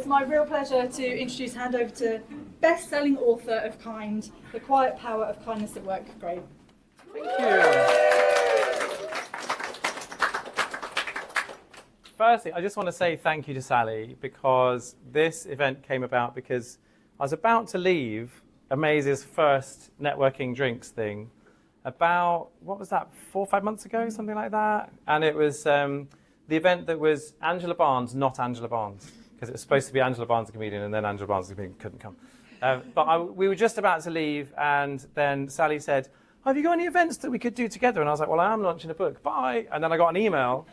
it's my real pleasure to hand over to best-selling author of Kind, The Quiet Power of Kindness at Work, Graham. Thank you. Firstly, I just want to say thank you to Sally, because this event came about because I was about to leave Amaze's first networking drinks thing about, what was that, 4 or 5 months ago, something like that? And it was the event that was Angela Barnes, not Angela Barnes, because it was supposed to be Angela Barnes, the comedian, and then Angela Barnes, the comedian, couldn't come. We were just about to leave, and then Sally said, have you got any events that we could do together? And I was like, well, I am launching a book, bye. And then I got an email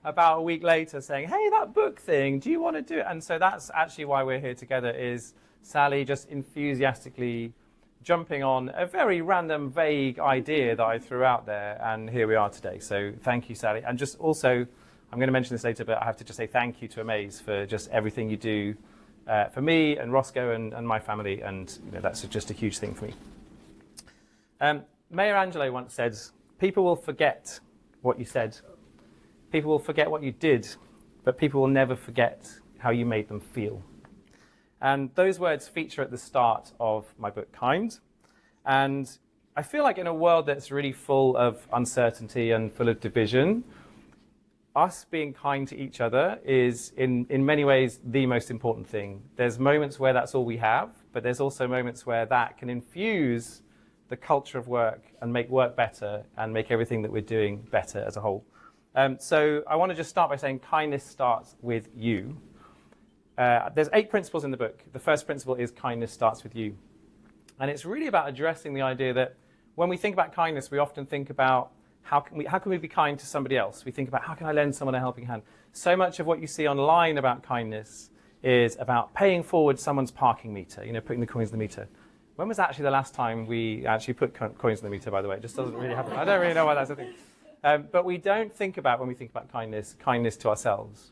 about a week later saying, hey, that book thing, do you want to do it? And so that's actually why we're here together, is Sally just enthusiastically jumping on a very random, vague idea that I threw out there, and here we are today. So thank you, Sally. And just also, I'm going to mention this later, but I have to just say thank you to Amaze for just everything you do for me and Roscoe and my family, and that's just a huge thing for me. Maya Angelou once said, people will forget what you said, people will forget what you did, but people will never forget how you made them feel. And those words feature at the start of my book, Kind. And I feel like in a world that's really full of uncertainty and full of division, us being kind to each other is, in many ways, the most important thing. There's moments where that's all we have, but there's also moments where that can infuse the culture of work and make work better and make everything that we're doing better as a whole. So I want to just start by saying kindness starts with you. There's 8 principles in the book. The first principle is kindness starts with you. And it's really about addressing the idea that when we think about kindness, we often think about how can we be kind to somebody else? We think about how can I lend someone a helping hand? So much of what you see online about kindness is about paying forward someone's parking meter, putting the coins in the meter. When was actually the last time we actually put coins in the meter, by the way? It just doesn't really happen. I don't really know why that's a thing. But we don't think about, when we think about kindness to ourselves.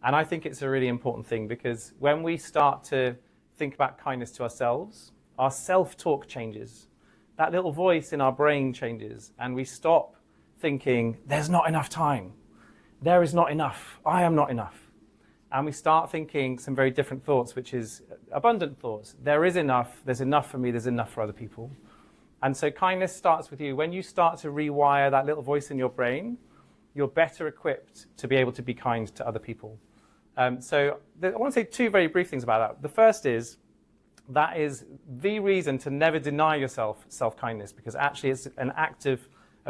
And I think it's a really important thing, because when we start to think about kindness to ourselves, our self-talk changes. That little voice in our brain changes, and we stop thinking, there's not enough time. There is not enough. I am not enough. And we start thinking some very different thoughts, which is abundant thoughts. There is enough. There's enough for me. There's enough for other people. And so kindness starts with you. When you start to rewire that little voice in your brain, you're better equipped to be able to be kind to other people. So I want to say 2 very brief things about that. The first is, that is the reason to never deny yourself self-kindness, because actually it's an act of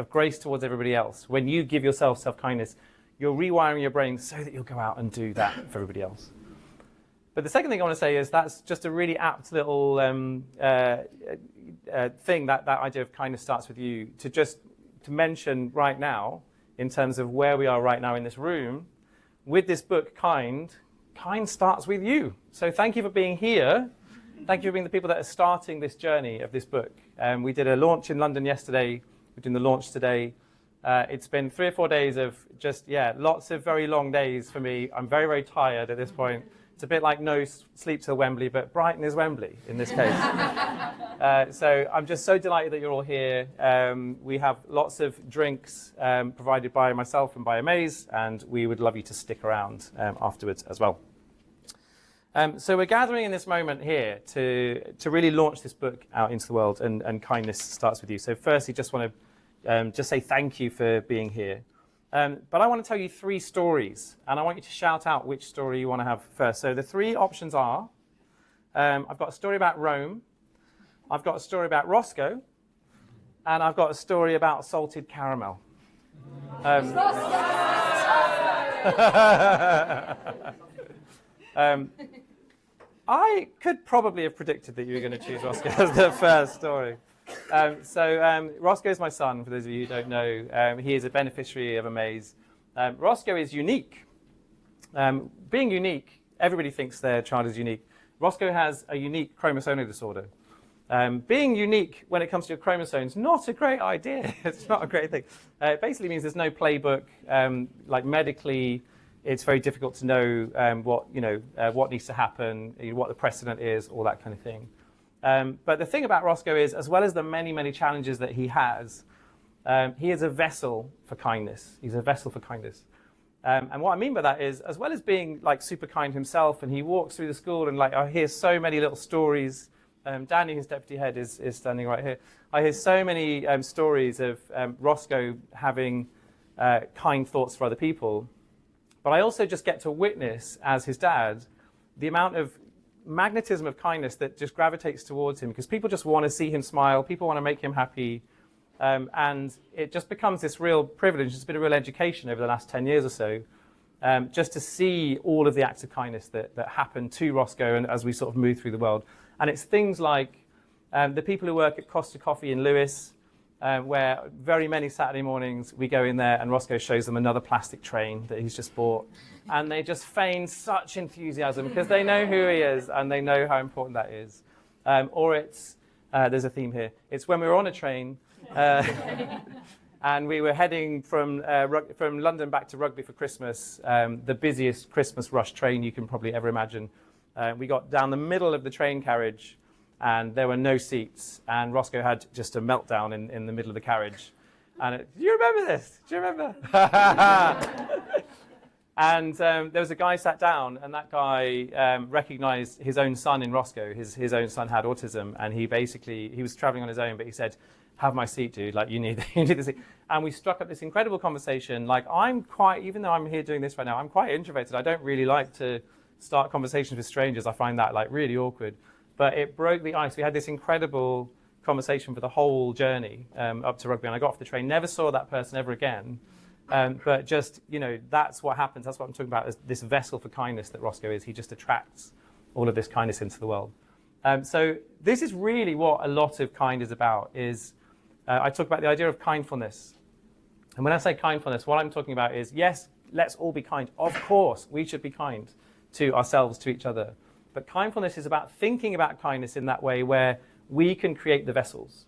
grace towards everybody else. When you give yourself self-kindness, you're rewiring your brain so that you'll go out and do that for everybody else. But the second thing I want to say is that's just a really apt little thing, that idea of kindness starts with you, to mention right now, in terms of where we are right now in this room, with this book, Kind starts with you. So thank you for being here. Thank you for being the people that are starting this journey of this book. We did a launch in London yesterday. We're doing the launch today. It's been 3 or 4 days of just, lots of very long days for me. I'm very, very tired at this point. It's a bit like no sleep till Wembley, but Brighton is Wembley in this case. So I'm just so delighted that you're all here. We have lots of drinks provided by myself and by Amaze, and we would love you to stick around afterwards as well. So we're gathering in this moment here to really launch this book out into the world, and kindness starts with you. So firstly, just want to just say thank you for being here. But I want to tell you 3 stories, and I want you to shout out which story you want to have first. So the 3 options are, I've got a story about Rome, I've got a story about Roscoe, and I've got a story about salted caramel. I could probably have predicted that you were going to choose Roscoe as the first story. Roscoe is my son, for those of you who don't know. He is a beneficiary of Amaze. Roscoe is unique. Being unique, everybody thinks their child is unique. Roscoe has a unique chromosomal disorder. Being unique when it comes to your chromosomes, not a great idea. It's not a great thing. It basically means there's no playbook. Like medically, it's very difficult to know what needs to happen, what the precedent is, all that kind of thing. But the thing about Roscoe is, as well as the many, many challenges that he is a vessel for kindness. He's a vessel for kindness. And what I mean by that is, as well as being like super kind himself, and he walks through the school and like I hear so many little stories. Danny, his deputy head, is standing right here. I hear so many stories of Roscoe having kind thoughts for other people. But I also just get to witness, as his dad, the amount of magnetism of kindness that just gravitates towards him, because people just want to see him smile, people want to make him happy, and it just becomes this real privilege. It's been a real education over the last 10 years or so, just to see all of the acts of kindness that happen to Roscoe and as we sort of move through the world. And it's things like the people who work at Costa Coffee in Lewis, where very many Saturday mornings we go in there and Roscoe shows them another plastic train that he's just bought. And they just feign such enthusiasm because they know who he is and they know how important that is. Or it's, there's a theme here, it's when we were on a train and we were heading from London back to Rugby for Christmas, the busiest Christmas rush train you can probably ever imagine. We got down the middle of the train carriage and there were no seats, and Roscoe had just a meltdown in the middle of the carriage. And do you remember this? Do you remember? And there was a guy sat down, and that guy recognized his own son in Roscoe. His own son had autism, and he was traveling on his own, but he said, "Have my seat, dude. Like, you need the seat." And we struck up this incredible conversation. Like, even though I'm here doing this right now, I'm quite introverted. I don't really like to start conversations with strangers. I find that like really awkward. But it broke the ice. We had this incredible conversation for the whole journey up to Rugby, and I got off the train, never saw that person ever again. But just, that's what happens. That's what I'm talking about, is this vessel for kindness that Roscoe is. He just attracts all of this kindness into the world. So this is really what a lot of kind is about, is I talk about the idea of kindfulness. And when I say kindfulness, what I'm talking about is, yes, let's all be kind. Of course, we should be kind to ourselves, to each other. But kindfulness is about thinking about kindness in that way where we can create the vessels.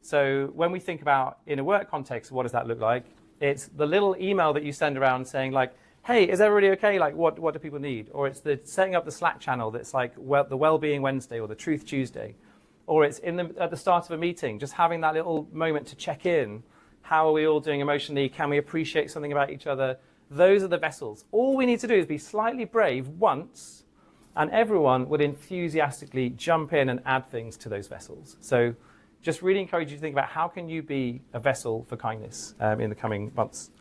So when we think about, in a work context, what does that look like? It's the little email that you send around saying like, hey, is everybody okay? Like, what do people need? Or it's the setting up the Slack channel that's like the Wellbeing Wednesday or the Truth Tuesday. Or it's at the start of a meeting, just having that little moment to check in. How are we all doing emotionally? Can we appreciate something about each other? Those are the vessels. All we need to do is be slightly brave once, and everyone would enthusiastically jump in and add things to those vessels. So just really encourage you to think about how can you be a vessel for kindness in the coming months.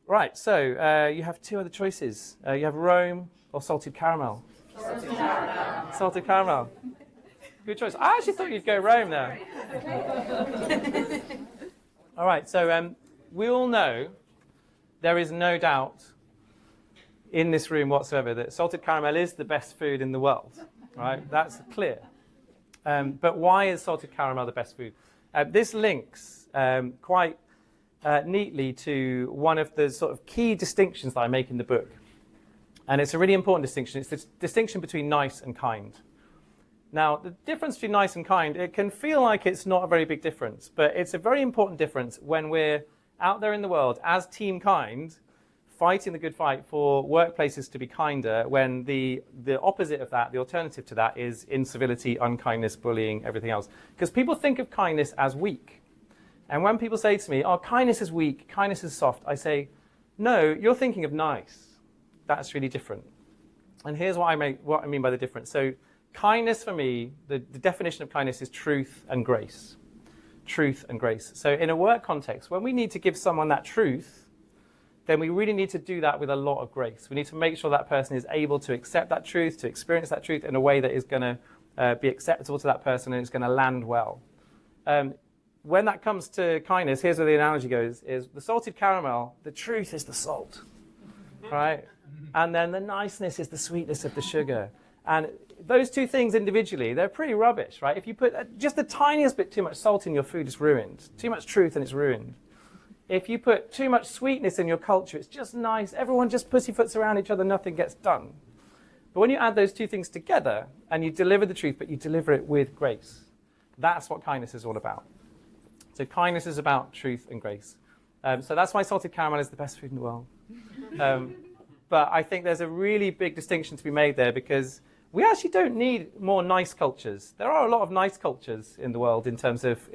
Right, so you have two other choices. You have Rome or salted caramel. Salted caramel. Salted caramel. Good choice. I actually thought you'd go Rome there. All right, so we all know there is no doubt in this room whatsoever that salted caramel is the best food in the world, right? That's clear. But why is salted caramel the best food? This links quite neatly to one of the sort of key distinctions that I make in the book. And it's a really important distinction. It's the distinction between nice and kind. Now, the difference between nice and kind, it can feel like it's not a very big difference, but it's a very important difference when we're out there in the world as Team Kind, fighting the good fight for workplaces to be kinder, when the opposite of that, the alternative to that, is incivility, unkindness, bullying, everything else. Because people think of kindness as weak. And when people say to me, oh, kindness is weak, kindness is soft, I say, no, you're thinking of nice. That's really different. And here's what I mean by the difference. So kindness for me, the definition of kindness is truth and grace. Truth and grace. So in a work context, when we need to give someone that truth, then we really need to do that with a lot of grace. We need to make sure that person is able to accept that truth, to experience that truth in a way that is going to be acceptable to that person and it's going to land well. When that comes to kindness, here's where the analogy goes, is the salted caramel, the truth is the salt, right? And then the niceness is the sweetness of the sugar. And those two things individually, they're pretty rubbish, right? If you put just the tiniest bit too much salt in your food, it's ruined. Too much truth and it's ruined. If you put too much sweetness in your culture, it's just nice. Everyone just pussyfoots around each other, nothing gets done. But when you add those two things together and you deliver the truth, but you deliver it with grace, that's what kindness is all about. So kindness is about truth and grace. So that's why salted caramel is the best food in the world. But I think there's a really big distinction to be made there, because we actually don't need more nice cultures. There are a lot of nice cultures in the world in terms of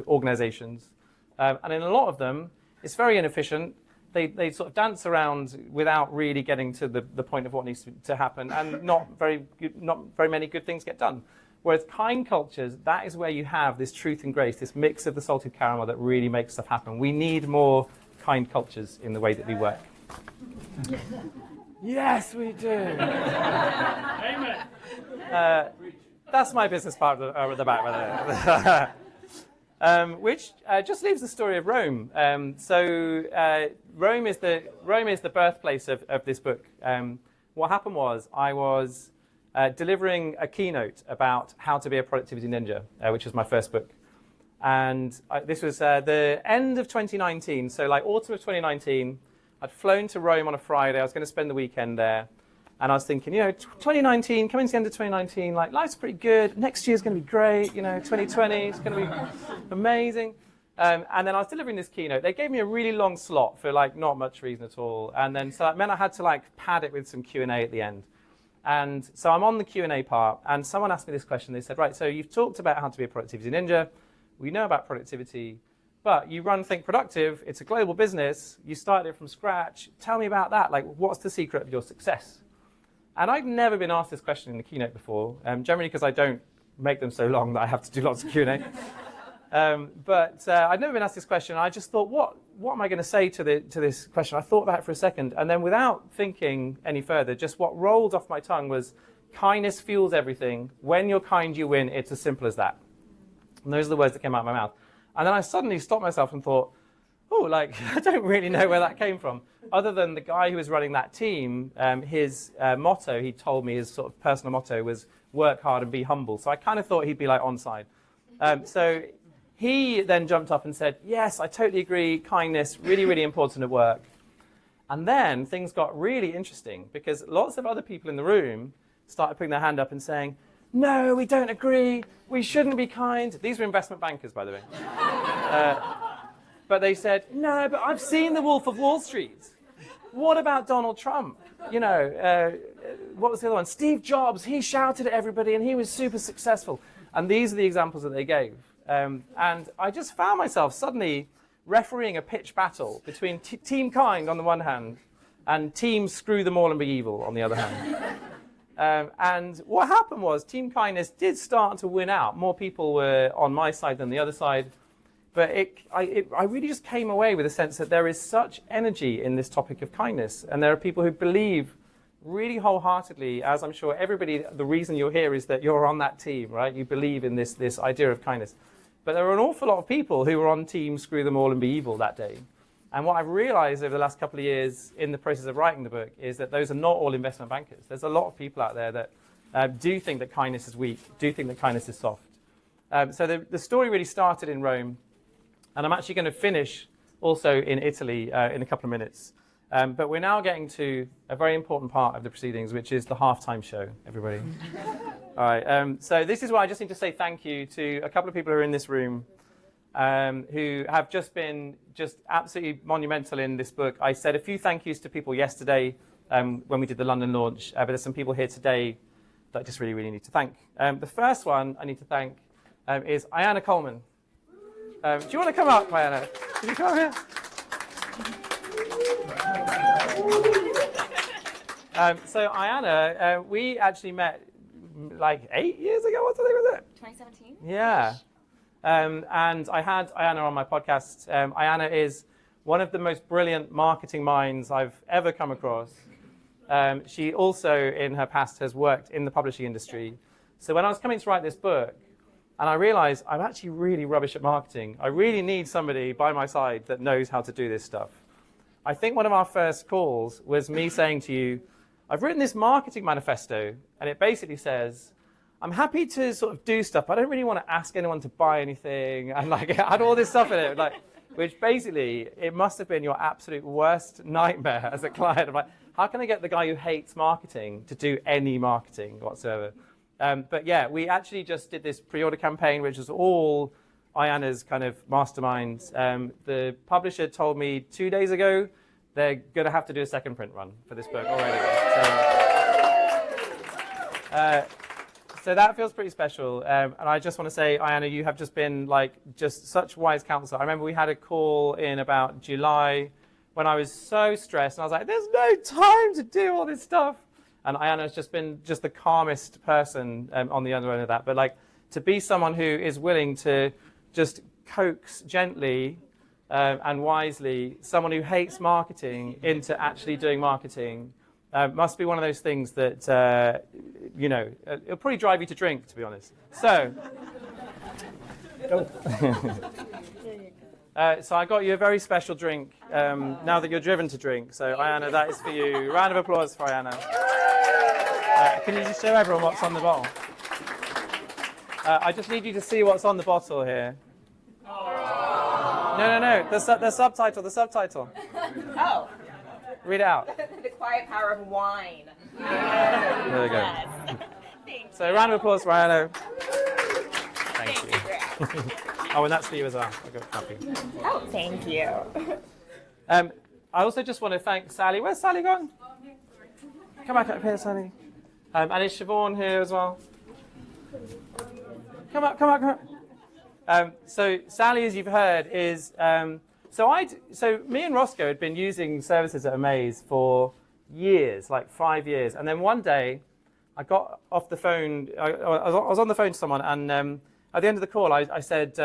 organizations. And in a lot of them, it's very inefficient. they sort of dance around without really getting to the point of what needs to happen, and not very many good things get done. Whereas kind cultures, that is where you have this truth and grace, this mix of the salted caramel that really makes stuff happen. We need more kind cultures in the way that we work. Yes, we do. Amen. That's my business part at the back, by the way. Which just leaves the story of Rome. Rome is the birthplace of this book. What happened was I was delivering a keynote about how to be a productivity ninja, which was my first book. And this was the end of 2019, so like autumn of 2019. I'd flown to Rome on a Friday. I was going to spend the weekend there. And I was thinking, 2019, coming to the end of 2019, like life's pretty good. Next year's going to be great. 2020 is going to be amazing. And then I was delivering this keynote. They gave me a really long slot for like not much reason at all. And then so that meant I had to like pad it with some Q&A at the end. And so I'm on the Q&A part, and someone asked me this question. They said, right, so you've talked about how to be a productivity ninja. We know about productivity, but you run Think Productive. It's a global business. You started it from scratch. Tell me about that. Like, what's the secret of your success? And I've never been asked this question in the keynote before, generally because I don't make them so long that I have to do lots of Q&A. But I'd never been asked this question. I just thought, what am I going to say to this question? I thought about it for a second, and then without thinking any further, just what rolled off my tongue was, kindness fuels everything. When you're kind, you win. It's as simple as that. And those are the words that came out of my mouth. And then I suddenly stopped myself and thought, I don't really know where that came from. Other than the guy who was running that team, his motto, he told me, his sort of personal motto was work hard and be humble. So I kind of thought he'd be like on side. So he then jumped up and said, yes, I totally agree. Kindness, really, really important at work. And then things got really interesting because lots of other people in the room started putting their hand up and saying, no, we don't agree. We shouldn't be kind. These were investment bankers, by the way. But they said, no, but I've seen The Wolf of Wall Street. What about Donald Trump? What was the other one? Steve Jobs, he shouted at everybody and he was super successful. And these are the examples that they gave. And I just found myself suddenly refereeing a pitch battle between Team Kind on the one hand and Team Screw Them All and Be Evil on the other hand. And what happened was Team Kindness did start to win out. More people were on my side than the other side. But I really just came away with a sense that there is such energy in this topic of kindness. And there are people who believe really wholeheartedly, as I'm sure everybody, the reason you're here is that you're on that team, right? You believe in this idea of kindness. But there are an awful lot of people who were on Team Screw Them All and Be Evil that day. And what I've realized over the last couple of years in the process of writing the book is that those are not all investment bankers. There's a lot of people out there that do think that kindness is weak, do think that kindness is soft. So the story really started in Rome. And I'm actually going to finish also in Italy in a couple of minutes. But we're now getting to a very important part of the proceedings, which is the halftime show, everybody. All right. So this is where I just need to say thank you to a couple of people who are in this room who have just been absolutely monumental in this book. I said a few thank yous to people yesterday when we did the London launch, but there's some people here today that I just really, really need to thank. The first one I need to thank is Ayanna Coleman. Do you want to come up, Ayanna? Can you come here? So Ayanna, we actually met like 8 years ago or something, was it? 2017? Yeah. And I had Ayanna on my podcast. Ayanna is one of the most brilliant marketing minds I've ever come across. She also, in her past, has worked in the publishing industry. So when I was coming to write this book, and I realized I'm actually really rubbish at marketing. I really need somebody by my side that knows how to do this stuff. I think one of our first calls was me saying to you, I've written this marketing manifesto, and it basically says, I'm happy to sort of do stuff, but I don't really want to ask anyone to buy anything, and like it had all this stuff in it, which basically, it must have been your absolute worst nightmare as a client. I'm like, how can I get the guy who hates marketing to do any marketing whatsoever? But yeah, we actually just did this pre-order campaign, which was all Ayanna's kind of mastermind. The publisher told me 2 days ago they're going to have to do a second print run for this book already. So that feels pretty special. And I just want to say, Ayanna, you have just been just such wise counsel. I remember we had a call in about July when I was so stressed, and I was like, there's no time to do all this stuff. And Ayana's just been just the calmest person on the other end of that. But like, to be someone who is willing to just coax gently and wisely someone who hates marketing into actually doing marketing must be one of those things that, it'll probably drive you to drink, to be honest. So, so I got you a very special drink now that you're driven to drink. So, Ayana, that is for you. Round of applause for Ayana. Can you just show everyone what's on the bottle? I just need you to see what's on the bottle here. No. The subtitle. Oh. Read it out. The quiet power of wine. There we go. Yes. So, round of applause for Ayana. Thank you. Greg. Oh, and that's for you as well. I got a copy. Oh, thank you. I also just want to thank Sally. Where's Sally gone? Come back up here, Sally. And is Siobhan here as well? Come up. So Sally, as you've heard, is so me and Roscoe had been using services at Amaze for years, like 5 years, and then one day I got off the phone. I was on the phone to someone, and at the end of the call, I said,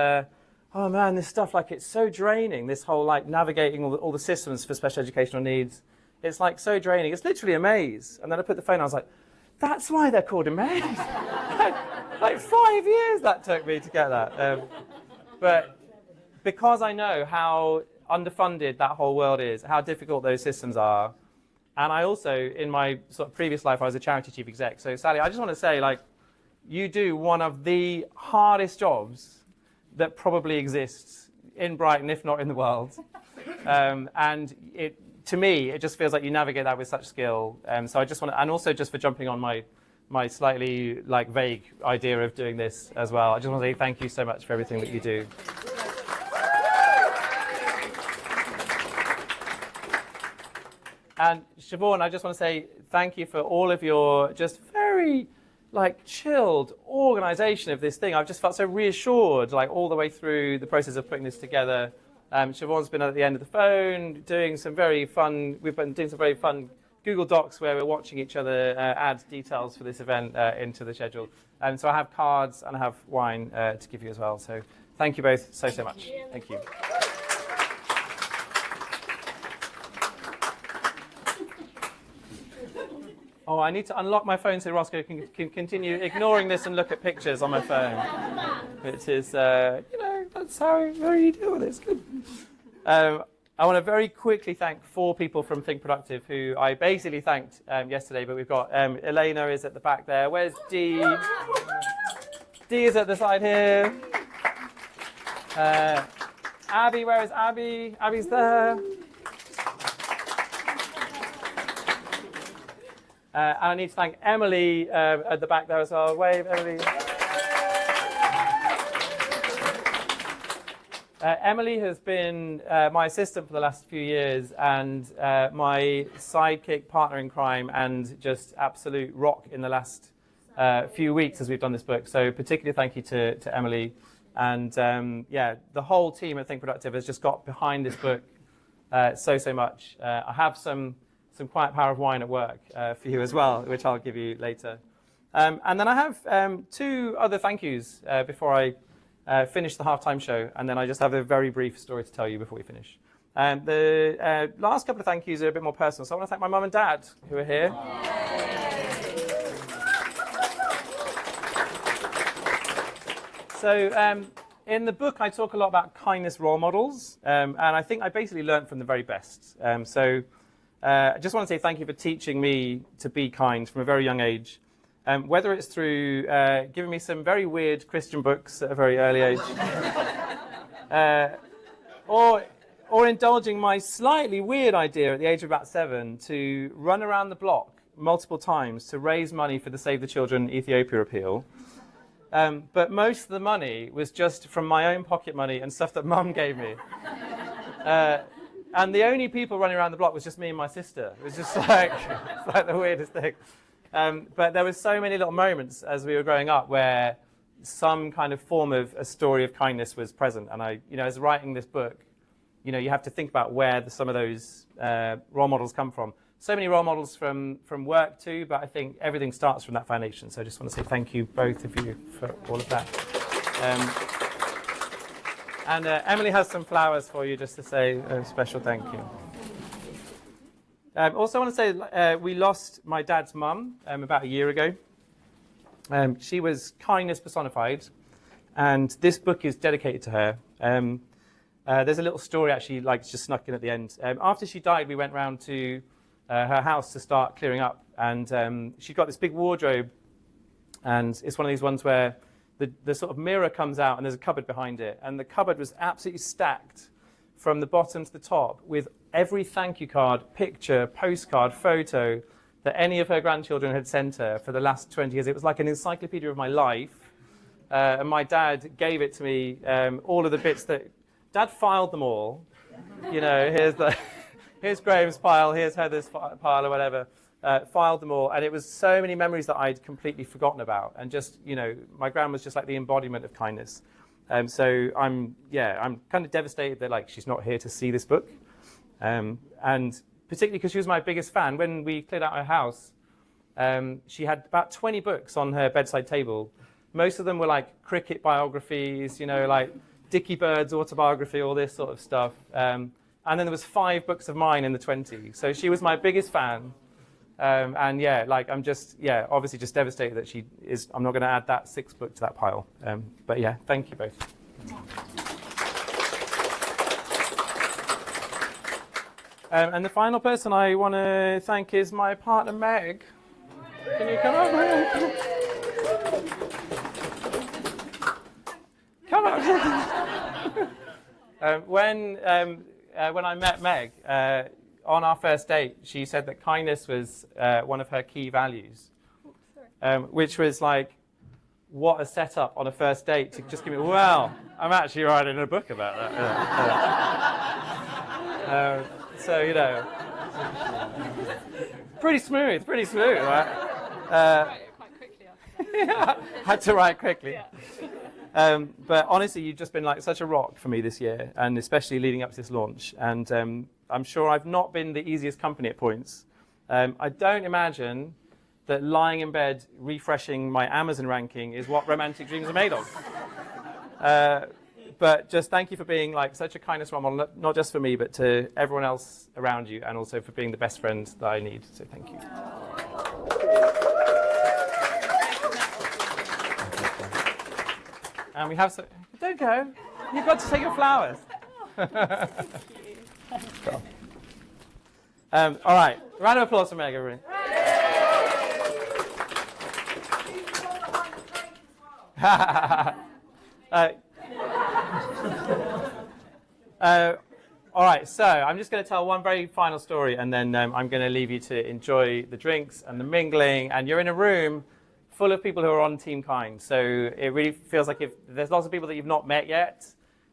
"Oh man, this stuff, like, it's so draining. This whole like navigating all the systems for special educational needs, it's like so draining. It's literally a maze." And then I put the phone. I was like, "That's why they're called Amaze." like 5 years that took me to get that. But because I know how underfunded that whole world is, how difficult those systems are, and I also, in my sort of previous life, I was a charity chief exec. So Sally, I just want to say, like, you do one of the hardest jobs that probably exists in Brighton, if not in the world. And to me, it just feels like you navigate that with such skill. So I just want to, and also just for jumping on my slightly like vague idea of doing this as well, I just want to say thank you so much for everything that you do. And Siobhan, I just want to say thank you for all of your just very like chilled organization of this thing. I've just felt so reassured, like all the way through the process of putting this together. Siobhan's been at the end of the phone doing some very fun, we've been doing some very fun Google Docs where we're watching each other add details for this event into the schedule. So I have cards and I have wine to give you as well. So thank you both so much. Thank you. Oh, I need to unlock my phone so Roscoe can continue ignoring this and look at pictures on my phone. Which is, that's how you deal with it. It's good. I want to very quickly thank 4 people from Think Productive who I basically thanked yesterday, but we've got Elena is at the back there. Where's Dee? Dee is at the side here. Abby, where is Abby? Abby's there. And I need to thank Emily at the back there as well. Wave, Emily. Emily has been my assistant for the last few years and my sidekick partner in crime and just absolute rock in the last few weeks as we've done this book. So particularly thank you to Emily. And the whole team at Think Productive has just got behind this book so much. I have some quiet power of wine at work for you as well, which I'll give you later. And then I have 2 other thank yous before I finish the halftime show, and then I just have a very brief story to tell you before we finish. The last couple of thank yous are a bit more personal, so I want to thank my mum and dad who are here. So in the book, I talk a lot about kindness role models, and I think I basically learned from the very best. I just want to say thank you for teaching me to be kind from a very young age. Whether it's through giving me some very weird Christian books at a very early age, or indulging my slightly weird idea at the age of about 7 to run around the block multiple times to raise money for the Save the Children Ethiopia appeal. But most of the money was just from my own pocket money and stuff that Mum gave me. And the only people running around the block was just me and my sister. It was just like, it's like the weirdest thing. But there were so many little moments as we were growing up where some kind of form of a story of kindness was present. And I was writing this book, you have to think about where some of those role models come from. So many role models from work too, but I think everything starts from that foundation. So I just want to say thank you, both of you, for all of that. And Emily has some flowers for you just to say a special thank you. Also, I want to say we lost my dad's mum about a year ago. She was kindness personified, and this book is dedicated to her. There's a little story actually, like just snuck in at the end. After she died, we went round to her house to start clearing up, and she'd got this big wardrobe, and it's one of these ones where the sort of mirror comes out and there's a cupboard behind it, and the cupboard was absolutely stacked from the bottom to the top with every thank you card, picture, postcard, photo that any of her grandchildren had sent her for the last 20 years. It was like an encyclopedia of my life, and my dad gave it to me, all of the bits that Dad filed them all. Here's Graham's pile, here's Heather's pile or whatever. Filed them all, and it was so many memories that I'd completely forgotten about, and just my gran was just like the embodiment of kindness. So I'm kind of devastated that she's not here to see this book, and particularly because she was my biggest fan. When we cleared out her house, she had about 20 books on her bedside table. Most of them were like cricket biographies, like Dickie Bird's autobiography, all this sort of stuff, and then there was 5 books of mine in the 20. So she was my biggest fan. I'm obviously just devastated that she is. I'm not going to add that 6th book to that pile. But yeah, thank you both. And the final person I want to thank is my partner Meg. Can you come up, Meg? Come up. When I met Meg. On our first date, she said that kindness was one of her key values, which was like, what a setup on a first date to just give me, well, I'm actually writing a book about that. Pretty smooth, right? Quite quickly, yeah, had to write quickly. Yeah. But honestly, you've just been like such a rock for me this year, and especially leading up to this launch. And I'm sure I've not been the easiest company at points. I don't imagine that lying in bed refreshing my Amazon ranking is what romantic dreams are made of. But just thank you for being like such a kindness role model, not just for me, but to everyone else around you, and also for being the best friend that I need. So thank you. And we have some. Don't go. You've got to take your flowers. Cool. All right. Round of applause for Meg, everybody. All right, so I'm just going to tell one very final story, and then I'm going to leave you to enjoy the drinks and the mingling. And you're in a room full of people who are on Team Kind. So it really feels like if there's lots of people that you've not met yet,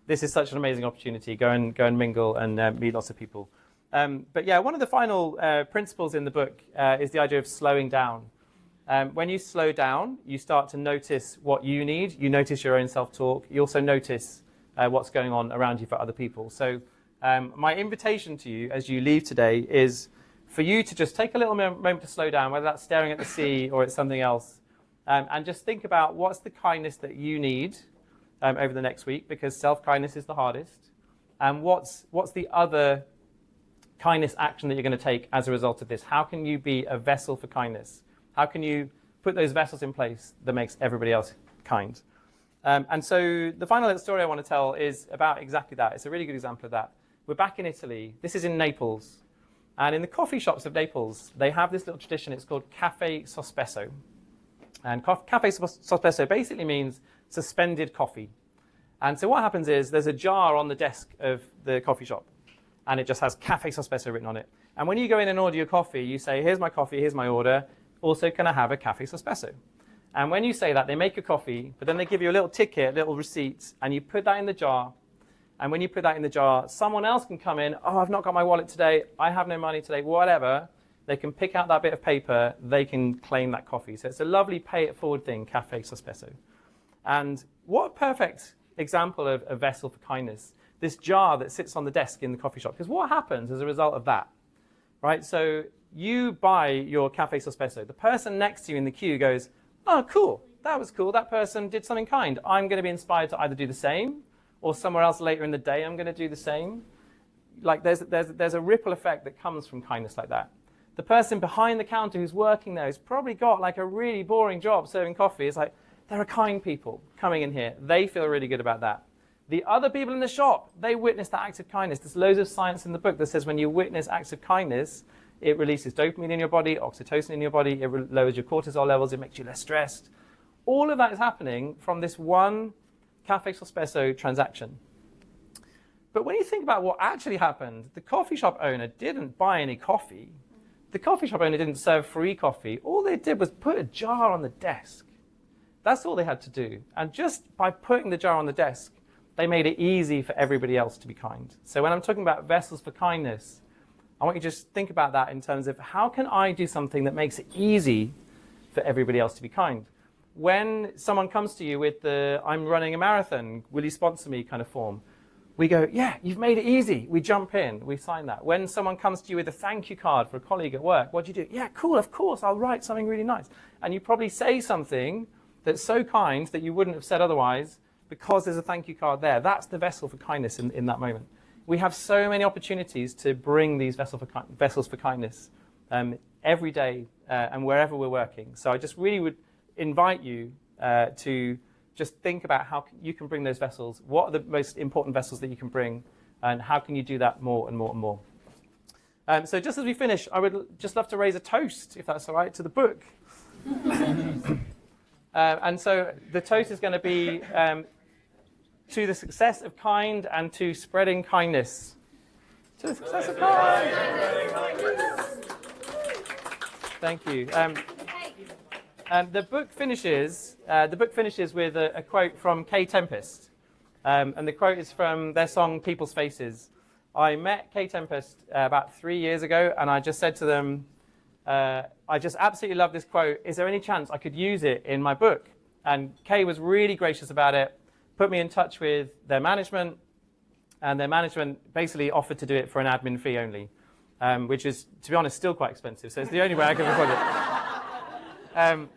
this is such an amazing opportunity. Go and mingle and meet lots of people. But yeah, one of the final principles in the book is the idea of slowing down. When you slow down, you start to notice what you need. You notice your own self-talk. You also notice what's going on around you for other people. So my invitation to you as you leave today is for you to just take a little moment to slow down, whether that's staring at the sea or it's something else, and just think about what's the kindness that you need over the next week, because self-kindness is the hardest. And what's the other kindness action that you're going to take as a result of this? How can you be a vessel for kindness? How can you put those vessels in place that makes everybody else kind? And so the final little story I want to tell is about exactly that. It's a really good example of that. We're back in Italy. This is in Naples. And in the coffee shops of Naples, they have this little tradition. It's called caffè sospeso. And caffè sospeso basically means suspended coffee. And so what happens is there's a jar on the desk of the coffee shop, and it just has caffè sospeso written on it. And when you go in and order your coffee, you say, here's my coffee, here's my order. Also, can I have a caffè sospeso? And when you say that, they make your coffee, but then they give you a little ticket, a little receipt, and you put that in the jar. And when you put that in the jar, someone else can come in, oh, I've not got my wallet today, I have no money today, whatever. They can pick out that bit of paper, they can claim that coffee. So it's a lovely pay-it-forward thing, caffè sospeso. And what a perfect example of a vessel for kindness. this jar that sits on the desk in the coffee shop. Because what happens as a result of that, right? So you buy your cafe espresso. The person next to you in the queue goes, oh, cool. That was cool. That person did something kind. I'm going to be inspired to either do the same, or somewhere else later in the day I'm going to do the same. Like there's a ripple effect that comes from kindness like that. The person behind the counter who's working there has probably got like a really boring job serving coffee. It's like, there are kind people coming in here. They feel really good about that. The other people in the shop, they witness that act of kindness. There's loads of science in the book that says when you witness acts of kindness, it releases dopamine in your body, oxytocin in your body, it lowers your cortisol levels, it makes you less stressed. All of that is happening from this one cafe espresso transaction. But when you think about what actually happened, the coffee shop owner didn't buy any coffee. The coffee shop owner didn't serve free coffee. All they did was put a jar on the desk. That's all they had to do. And just by putting the jar on the desk, they made it easy for everybody else to be kind. So when I'm talking about vessels for kindness, I want you to just think about that in terms of how can I do something that makes it easy for everybody else to be kind? When someone comes to you with the I'm running a marathon, will you sponsor me kind of form, we go, yeah, you've made it easy. We jump in, we sign that. When someone comes to you with a thank you card for a colleague at work, what do you do? Yeah, cool, of course, I'll write something really nice. And you probably say something that's so kind that you wouldn't have said otherwise because there's a thank you card there. That's the vessel for kindness in that moment. We have so many opportunities to bring these vessels for kindness every day and wherever we're working. So I just really would invite you to just think about how you can bring those vessels. What are the most important vessels that you can bring, and how can you do that more and more and more? So just as we finish, I would just love to raise a toast, if that's all right, to the book. And so the toast is going to be to the success of kind and to spreading kindness. To the success of kind. Thank you. The book finishes with a quote from Kay Tempest. And the quote is from their song People's Faces. I met Kay Tempest about 3 years ago, and I just said to them, I just absolutely love this quote. Is there any chance I could use it in my book? And Kay was really gracious about it, put me in touch with their management, and their management basically offered to do it for an admin fee only, which is, to be honest, still quite expensive. So it's the only way I can afford it.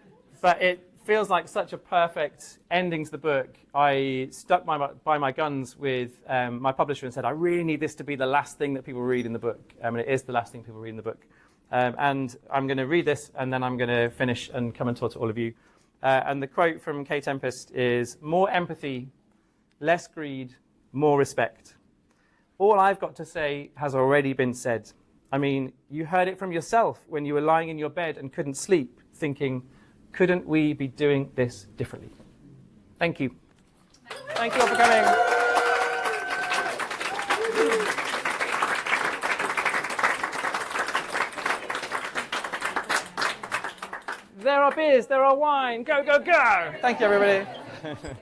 But it feels like such a perfect ending to the book. I stuck by my guns with my publisher and said, I really need this to be the last thing that people read in the book. And it is the last thing people read in the book. And I'm going to read this, and then I'm going to finish and come and talk to all of you. And the quote from Kay Tempest is, more empathy, less greed, more respect. All I've got to say has already been said. I mean, you heard it from yourself when you were lying in your bed and couldn't sleep, thinking, couldn't we be doing this differently? Thank you. Thank you all for coming. There are beers, there are wine. Go, go, go. Thank you, everybody.